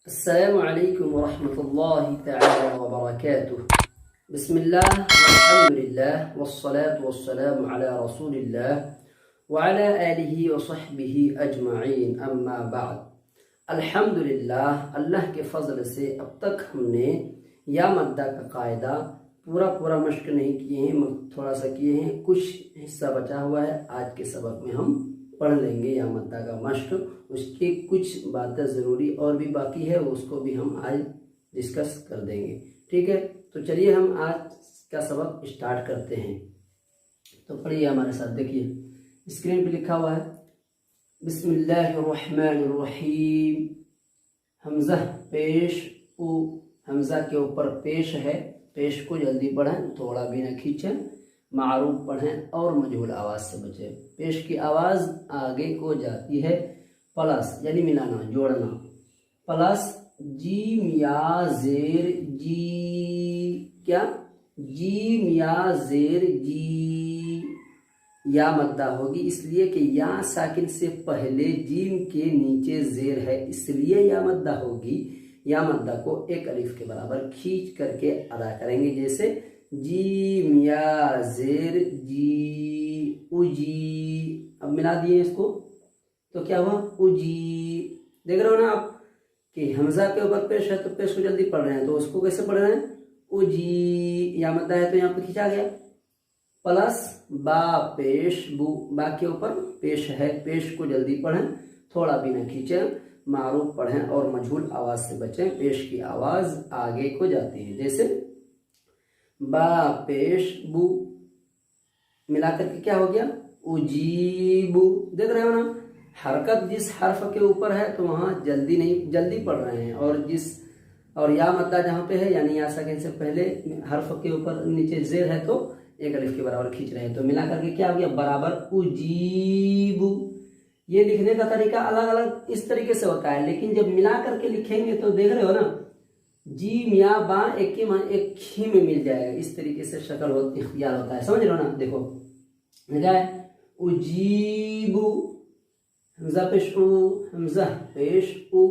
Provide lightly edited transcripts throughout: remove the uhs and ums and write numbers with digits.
अस्सलामु अलैकुम वरहमतुल्लाहि तआला व बरकातुहू। बिस्मिल्लाह वल्हम्दुलिल्लाह वस्सलातु वस्सलामु अला रसूलिल्लाह व अला आलिहि व सहबिहि अजमईन, अम्मा बाद। अल्हम्दुलिल्लाह, अल्लाह के फजल से अब तक हमने या मद्दा का कायदा पूरा मश्क नहीं किए हैं, थोड़ा सा किए हैं, कुछ हिस्सा बचा हुआ है। आज के सबक में हम पढ़ लेंगे या मद्दा का मश्क। उसकी कुछ बातें ज़रूरी और भी बाकी है, उसको भी हम आज डिस्कस कर देंगे। ठीक है, तो चलिए हम आज का सबक स्टार्ट करते हैं। तो पढ़िए हमारे साथ, देखिए स्क्रीन पे लिखा हुआ है बिस्मिल्लाहिर्रहमानिर्रहीम। हमज़ा पेश उ, हमज़ा के ऊपर पेश है, पेश को जल्दी पढ़ें, थोड़ा भी ना खींचें। मारूफ पढ़ें और मजहूल आवाज़ से बचें। पेश की आवाज़ आगे को जाती है प्लस यानी मिलाना, जोड़ना, प्लस जीम या जेर जी, क्या जीम या जेर जी, या मद्दा होगी, इसलिए कि या साकिन से पहले जीम के नीचे जेर है, इसलिए या मद्दा होगी। या मद्दा को एक अलिफ के बराबर खींच करके अदा करेंगे, जैसे जीम या जेर जी उजी। अब मिला दिए इसको तो क्या हुआ, उजी। देख रहे हो ना आप कि हमजा के ऊपर पेश है तो पेश को जल्दी पढ़ रहे हैं, तो उसको कैसे पढ़ रहे हैं, उजी। या मद्दा है तो यहाँ पे खींचा गया, प्लस बा पेश बू, बा के ऊपर पेश है, पेश को जल्दी पढ़ें, थोड़ा भी ना खींचें। मारूफ पढ़ें और मजहूल आवाज से बचें। पेश की आवाज आगे को जाती है, जैसे बा पेश बू, मिला करके क्या हो गया, उजीबू। देख रहे हो ना, हरकत जिस हर्फ के ऊपर है तो वहां जल्दी पढ़ रहे हैं, और या मद्दा जहाँ पे है यानी या साकिन से पहले हर्फ के ऊपर नीचे जेर है तो एक अलिफ के बराबर खींच रहे हैं, तो मिला करके क्या हो गया, बराबर उजीबू। ये लिखने का तरीका अलग अलग इस तरीके से होता है, लेकिन जब मिला करके लिखेंगे तो देख रहे हो ना, जीम या बा एक ही में मिल जाएगा। इस तरीके से शक्ल इख्तियार होता है, समझ रहे हो ना। देखो क्या है, उजीबू, हमजा पेश उ, हमजा पेश उ,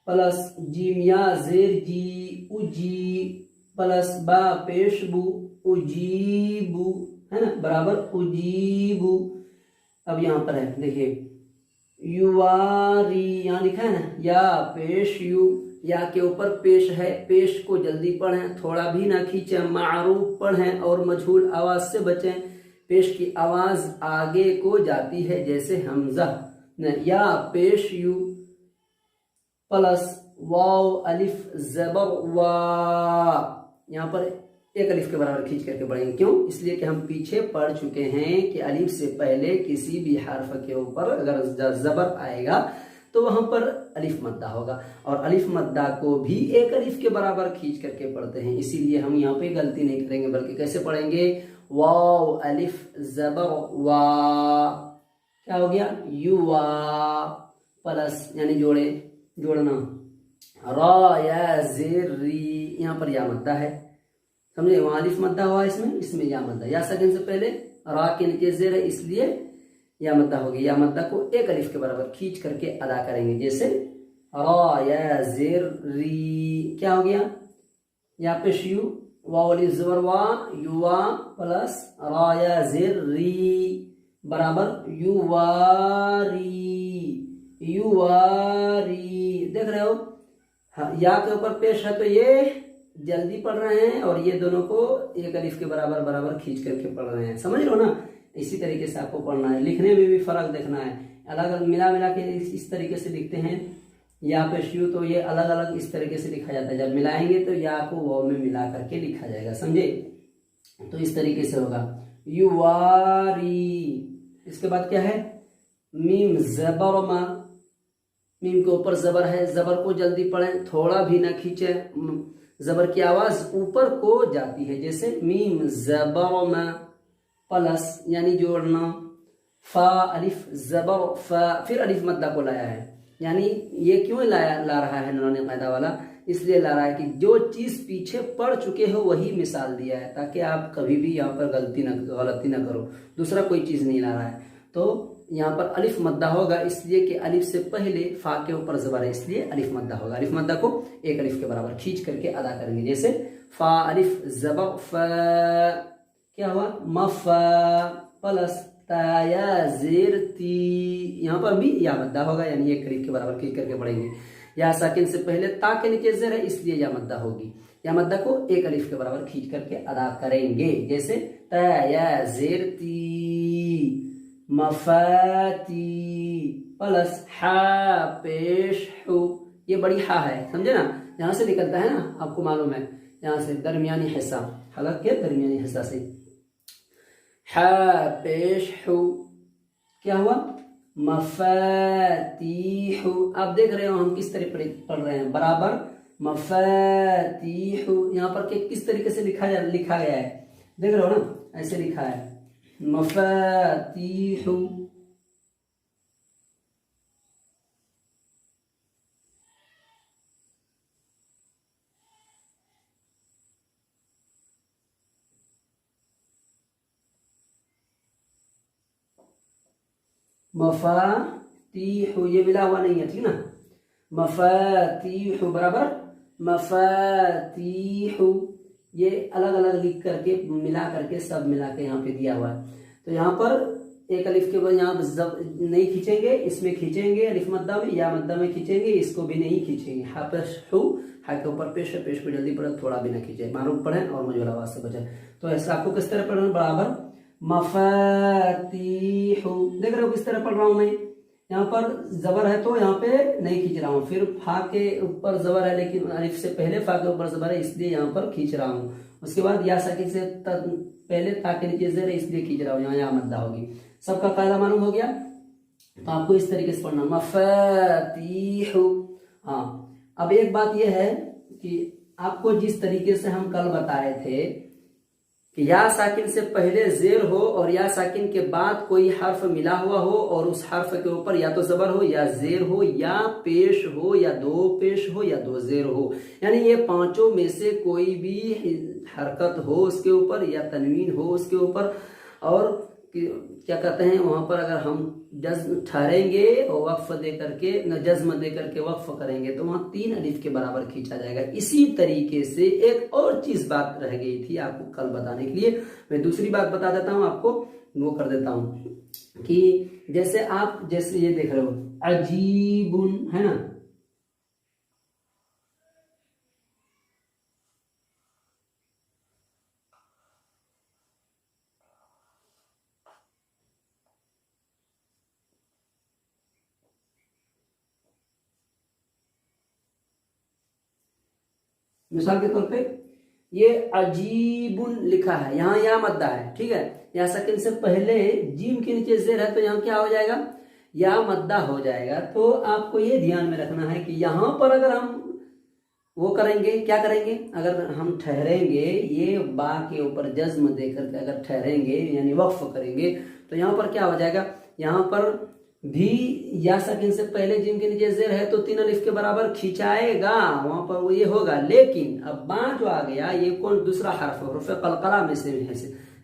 प्लस जीम या जेर जी उजी, प्लस बा पेश बू उजीबू, है ना, बराबर उजीबू। अब यहाँ पर है, देखिए युवारी, यहाँ लिखा है ना, या पेश यू, या के ऊपर पेश है, पेश को जल्दी पढ़ें, थोड़ा भी ना खींचें। मारूफ पढ़ें और मजहूल आवाज से बचें। पेश की आवाज आगे को जाती है, जैसे हमजा, या पेश यू, प्लस वाव अलिफ जबर वा, यहाँ पर एक अलिफ के बराबर खींच करके पढ़ेंगे। क्यों, इसलिए कि हम पीछे पढ़ चुके हैं कि अलिफ से पहले किसी भी हर्फ के ऊपर अगर जबर आएगा तो वहां पर अलिफ मद्दा होगा, और अलिफ मद्दा को भी एक अलिफ के बराबर खींच करके पढ़ते हैं। इसीलिए हम यहाँ पे गलती नहीं करेंगे, बल्कि कैसे पढ़ेंगे, वाव अलिफ जबर वा, क्या हो गया, युवा, प्लस यानी जोड़ना, रा या जेर री, यहाँ पर या मद्दा है, समझे, वहां अलिफ मद्दा हुआ, इसमें या मद्दा, या सेकंड से पहले रा के नीचे जेर है, इसलिए या मद्दा होगी। या मद्दा को एक अलिफ के बराबर खींच करके अदा करेंगे, जैसे रा या जेर री, क्या हो गया, या पेश यू, वाव अलिफ जबर वा, युवा, प्लस रा या जेर री, बराबर युवारी, युवारी। देख रहे हो, या के ऊपर पेश है तो ये जल्दी पढ़ रहे हैं, और ये दोनों को एक अलिफ के बराबर खींच करके पढ़ रहे हैं, समझ लो ना। इसी तरीके से आपको पढ़ना है, लिखने में भी फर्क देखना है। अलग अलग मिला के इस तरीके से लिखते हैं, या पेश यू, तो ये अलग अलग इस तरीके से लिखा जाता है। जब मिलाएंगे तो या को वाव में मिला करके लिखा जाएगा, समझे। तो इस तरीके से होगा, युवारी। इसके बाद क्या है, मीम जबर मा, मीम के ऊपर जबर है, जबर को जल्दी पढ़ें, थोड़ा भी ना खींचे। जबर की आवाज ऊपर को जाती है, जैसे मीम जबर मा, प्लस यानी जोड़ना, फा अलिफ जबर फा, फिर अलिफ मद्दा को लाया है। यानी ये क्यों ला रहा है नूरानी कायदा वाला, इसलिए ला रहा है कि जो चीज पीछे पढ़ चुके हो वही मिसाल दिया है, ताकि आप कभी भी यहाँ पर गलती ना करो, दूसरा कोई चीज नहीं ला रहा है। तो यहाँ पर अलिफ मद्दा होगा, इसलिए कि अलिफ से पहले फा के ऊपर ज़बर है, इसलिए अलिफ मद्दा होगा। अलिफ मद्दा को एक अलिफ के बराबर खींच करके अदा करेंगे। जैसे फा अलिफ ज़बर फ, क्या हुआ मफ, प्लस ताया जेर ती, यहाँ पर भी या मद्दा होगा, यानी एक अलिफ के बराबर खींच करके पढ़ेंगे। या साकिन से पहले ता के नीचे जेर है, इसलिए या मद्दा होगी। या मद्दा को एक अलिफ के बराबर खींच करके अदा करेंगे। जैसे ताया जेर ती मफाती, प्लस हा पेश हु, ये बड़ी हा है, समझे ना, यहां से निकलता है ना, आपको मालूम है, यहां से दरमियानी हिस्सा, हलक के दरमियानी हिस्सा से हा पेश हु, क्या हुआ मफातीहु। आप देख रहे हो हम किस तरह पढ़ रहे हैं, बराबर मफातीहु। यहाँ पर किस तरीके से लिखा गया है, देख रहे हो ना, ऐसे लिखा है मफातीहु। मफातीहु, ये मिला हुआ नहीं है, ठीक ना, मफातीहु बराबर मफातीहु, ये अलग अलग लिख करके मिला करके सब मिला के यहाँ पे दिया हुआ है। तो यहाँ पर एक अलिफ के बाद यहाँ नहीं खींचेंगे, इसमें खींचेंगे अलिफ मद्दा में, या मद्दा में खींचेंगे, इसको भी नहीं खींचेंगे। हा पेश हु, हा के ऊपर पेश है, पेश को जल्दी पढ़े, थोड़ा भी ना खींचे, मारूफ पढ़े और मजहूल आवाज से बचे। तो ऐसा आपको किस तरह पढ़ना, बराबर मफातीहु, देख रहे हो किस तरह पढ़ रहा हूं मैं, यहाँ पर जबर है तो यहाँ पे नहीं खींच रहा हूँ, फिर फा के ऊपर जबर है लेकिन अलिफ से पहले फा के ऊपर जबर है, इसलिए यहाँ पर खींच रहा हूँ। उसके बाद या साकिन से पहले ता के नीचे जेर है, इसलिए खींच रहा हूँ, यहाँ मद्दा होगी। सबका कायदा मालूम हो गया। तो आपको इस तरीके से पढ़ना मफातीहु। हाँ, अब एक बात यह है कि आपको जिस तरीके से हम कल बताए थे कि या साकिन से पहले जेर हो और या साकिन के बाद कोई हर्फ मिला हुआ हो और उस हर्फ के ऊपर या तो जबर हो या जेर हो या पेश हो या दो पेश हो या दो जेर हो, यानी ये पांचों में से कोई भी हरकत हो उसके ऊपर या तनवीन हो उसके ऊपर, और क्या कहते हैं वहां पर अगर हम जज्म ठहरेंगे और वक्फ दे करके जज्म दे करके वक्फ करेंगे तो वहां 3 अलिफ के बराबर खींचा जाएगा। इसी तरीके से एक और चीज बात रह गई थी आपको कल बताने के लिए, मैं दूसरी बात बता देता हूं आपको, वो कर देता हूं कि जैसे आप जैसे ये देख रहे हो अजीबुन, है ना, मिसाल के तौर पे ये अजीबुन लिखा है, यहाँ या मद्दा है, ठीक है, या सकिन से पहले जीम के नीचे जेर है तो यहाँ क्या हो जाएगा, या मद्दा हो जाएगा। तो आपको ये ध्यान में रखना है कि यहाँ पर अगर हम वो करेंगे, क्या करेंगे, अगर हम ठहरेंगे ये बा के ऊपर जज्म देकर के अगर ठहरेंगे यानी वक्फ करेंगे तो यहाँ पर क्या हो जाएगा, यहाँ पर भी या सकिन से पहले जिम के नीचे जेर है तो 3 अलिफ के बराबर खिंचाएगा, वहां पर वो ये होगा। लेकिन अब बा जो आ गया ये कौन, दूसरा हर्फ हुर्फ कलकला में से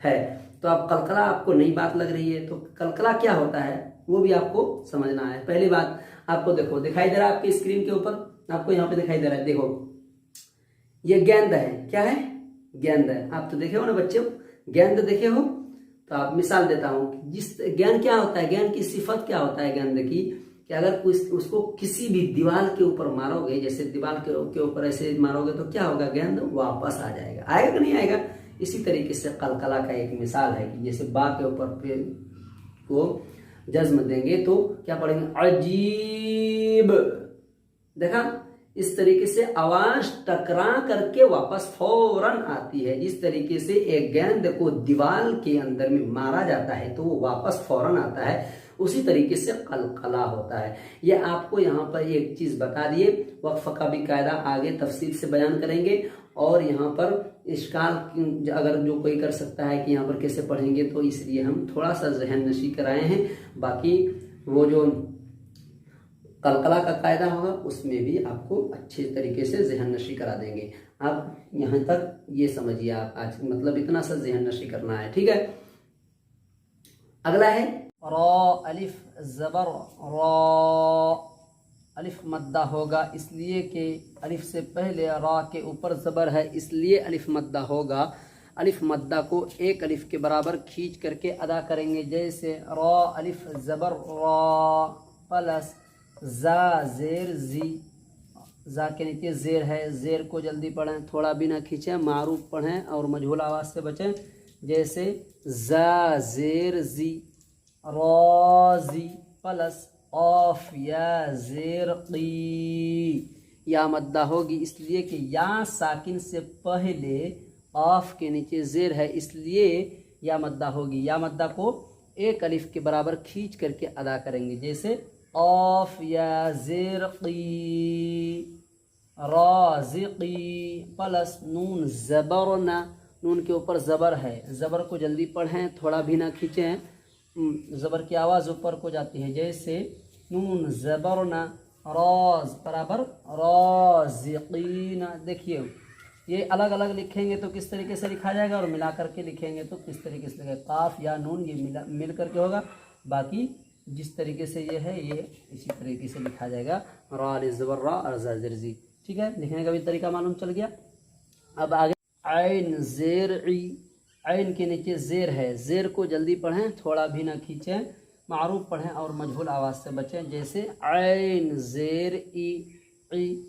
है, तो अब कलकला आपको नई बात लग रही है, तो कलकला क्या होता है वो भी आपको समझना है। पहली बात आपको देखो दिखाई दे रहा है आपकी स्क्रीन के ऊपर, आपको यहाँ पे दिखाई दे रहा है, देखो ये गेंद है, क्या है, गेंद है, आप तो देखे हो ना बच्चे, गेंद देखे हो। तो आप मिसाल देता हूं, जिस गेंद क्या होता है, गेंद की सिफत क्या होता है गेंद की, कि अगर उसको किसी भी दीवार के ऊपर मारोगे, जैसे दीवार के ऊपर ऐसे मारोगे तो क्या होगा, गेंद वापस आ जाएगा, आएगा कि नहीं आएगा। इसी तरीके से कलकला का एक मिसाल है कि जैसे बा के ऊपर को जज्म देंगे तो क्या पढ़ेंगे, अजीब, देखा, इस तरीके से आवाज टकरा करके वापस फौरन आती है। जिस तरीके से एक गेंद को दीवार के अंदर में मारा जाता है तो वो वापस फौरन आता है, उसी तरीके से कलकला होता है। ये आपको यहाँ पर एक चीज बता दिए, वक्फ का भी कायदा आगे तफसील से बयान करेंगे। और यहाँ पर इश्काल अगर जो कोई कर सकता है कि यहाँ पर कैसे पढ़ेंगे, तो इसलिए हम थोड़ा सा जहन नशी कराए हैं। बाकी वो जो कलकला का कायदा होगा उसमें भी आपको अच्छे तरीके से जहन नशी करा देंगे। आप यहाँ तक ये समझिए, आप आज मतलब इतना सा जहन नशी करना है, ठीक है। अगला है रा अलिफ ज़बर रा, अलिफ मद्दा होगा इसलिए कि अलिफ से पहले रा के ऊपर ज़बर है, इसलिए अलिफ मद्दा होगा। अलिफ मद्दा को एक अलिफ के बराबर खींच करके अदा करेंगे, जैसे रा अलिफ ज़बर रा प्लस जा ज़ेर जी, जा के नीचे ज़ेर है, ज़ेर को जल्दी पढ़ें, थोड़ा भी ना खींचें, मारूफ पढ़ें और मजहूल आवाज़ से बचें, जैसे जा ज़ेर जी राज़ी प्लस ऑफ या ज़ेर क़ी। या मद्दा होगी इसलिए कि या साकिन से पहले ऑफ के नीचे ज़ेर है, इसलिए या मद्दा होगी। या मद्दा को एक अलिफ के बराबर खींच करके अदा करेंगे, जैसे ऑफ या ज़ेर क़ी राज़िक़ी प्लस नून ज़बरना, नून के ऊपर ज़बर है, ज़बर को जल्दी पढ़ें, थोड़ा भी ना खींचें, ज़बर की आवाज़ ऊपर को जाती है, जैसे नून ज़बरना राज़ बराबर राज़िक़ीना। देखिए ये अलग अलग लिखेंगे तो किस तरीके से लिखा जाएगा और मिला करके लिखेंगे तो किस तरीके से लिखेगा। काफ या नून ये मिल करके होगा, बाकी जिस तरीके से ये है ये इसी तरीके से लिखा जाएगा, रा ज़बर रा और ज़रजी। ठीक है, लिखने का भी तरीका मालूम चल गया। अब आगे ऐन ज़ेर ई, ऐन के नीचे ज़ेर है, ज़ेर को जल्दी पढ़ें, थोड़ा भी ना खींचें, मारूफ पढ़ें और मजहूल आवाज़ से बचें, जैसे ऐन ज़ेर ई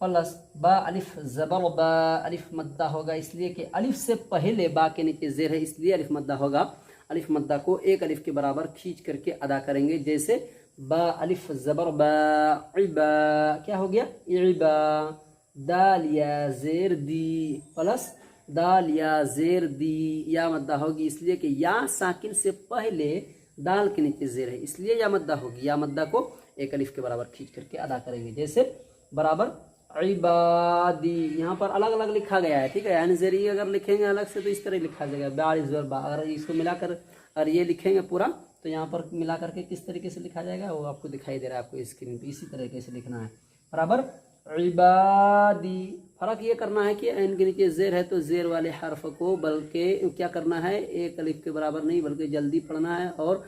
प्लस बा अलिफ ज़बर बा, अलिफ मद्दा होगा इसलिए कि अलिफ से पहले बा के नीचे ज़ेर है, इसलिए अलिफ मद्दा होगा। अलिफ मद्दा को एक अलिफ के बराबर खींच करके अदा करेंगे, जैसे बा अलिफ ज़बर बा इबा, क्या हो गया इबा, दाल या ज़ेर दी प्लस दाल या ज़ेर दी। या मद्दा होगी इसलिए कि या साकिन से पहले दाल के नीचे ज़ेर है, इसलिए या मद्दा होगी। या मद्दा को एक अलिफ के बराबर खींच करके अदा करेंगे, जैसे बराबर इबादी। यहाँ पर अलग अलग लिखा गया है, ठीक है, यानी ज़ेरी अगर लिखेंगे अलग से तो इस तरह लिखा जाएगा बा, अगर इसको मिलाकर और ये लिखेंगे पूरा तो यहाँ पर मिला करके किस तरीके से लिखा जाएगा वो आपको दिखाई दे रहा है, आपको स्क्रीन पे इसी तरीके से लिखना है, बराबर इबादी। फ़र्क ये करना है कि ऐन के नीचे ज़ेर है तो ज़ेर वाले हर्फ को बल्कि क्या करना है, एक अलिफ के बराबर नहीं बल्कि जल्दी पढ़ना है, और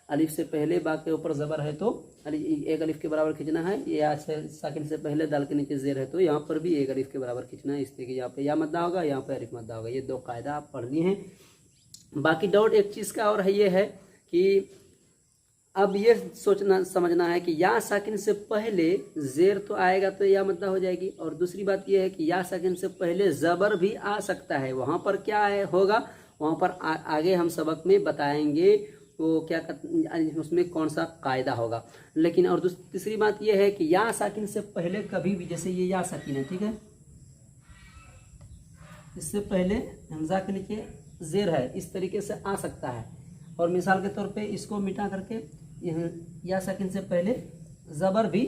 अलिफ से पहले बा के ऊपर ज़बर है तो एक अलिफ के बराबर खींचना है। या साकिन से पहले दाल के नीचे ज़ेर है तो यहाँ पर भी एक अलिफ के बराबर खींचना है, इसलिए कि यहाँ पे या मद्दा होगा, यहाँ पे अलिफ मद्दा होगा। ये दो कायदा आप पढ़ लिए हैं। बाकी डाउट एक चीज़ का और है, ये है कि अब ये सोचना समझना है कि या साकिन से पहले ज़ेर तो आएगा तो या मद्दा हो जाएगी, और दूसरी बात ये है कि या साकिन से पहले ज़बर भी आ सकता है, वहाँ पर क्या है होगा, वहाँ पर आगे हम सबक में बताएंगे वो क्या उसमें कौन सा कायदा होगा। लेकिन और तीसरी बात यह है कि या साकिन से पहले कभी भी, जैसे ये या साकिन है, ठीक है, इससे पहले हमजा के नीचे ज़ेर है, इस तरीके से आ सकता है। और मिसाल के तौर पे इसको मिटा करके या साकिन से पहले ज़बर भी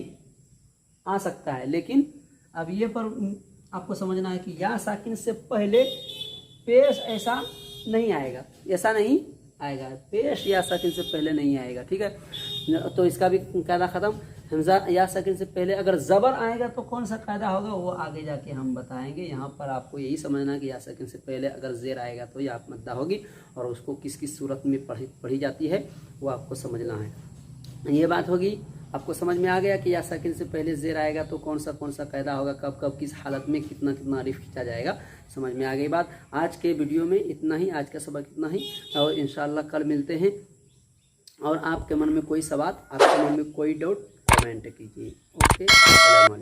आ सकता है, लेकिन अब ये पर आपको समझना है कि या साकिन से पहले पेश ऐसा नहीं आएगा, ऐसा नहीं आएगा, पेश या साकिन से पहले नहीं आएगा, ठीक है। तो इसका भी कायदा ख़त्म। हमजा या साकिन से पहले अगर ज़बर आएगा तो कौन सा कायदा होगा वो आगे जाके हम बताएंगे। यहाँ पर आपको यही समझना कि या साकिन से पहले अगर ज़ेर आएगा तो या मद्दा होगी, और उसको किस किस सूरत में पढ़ी जाती है वो आपको समझना है। ये बात होगी, आपको समझ में आ गया कि या साकिन से पहले ज़ेर आएगा तो कौन सा कायदा होगा, कब कब किस हालत में कितना कितना अलिफ खींचा जाएगा, समझ में आ गई बात। आज के वीडियो में इतना ही, आज का सबक इतना ही, और इंशाल्लाह कल मिलते हैं। और आपके मन में कोई सवाल, आपके मन में कोई डाउट कमेंट कीजिए। ओके, अस्सलाम वालेकुम।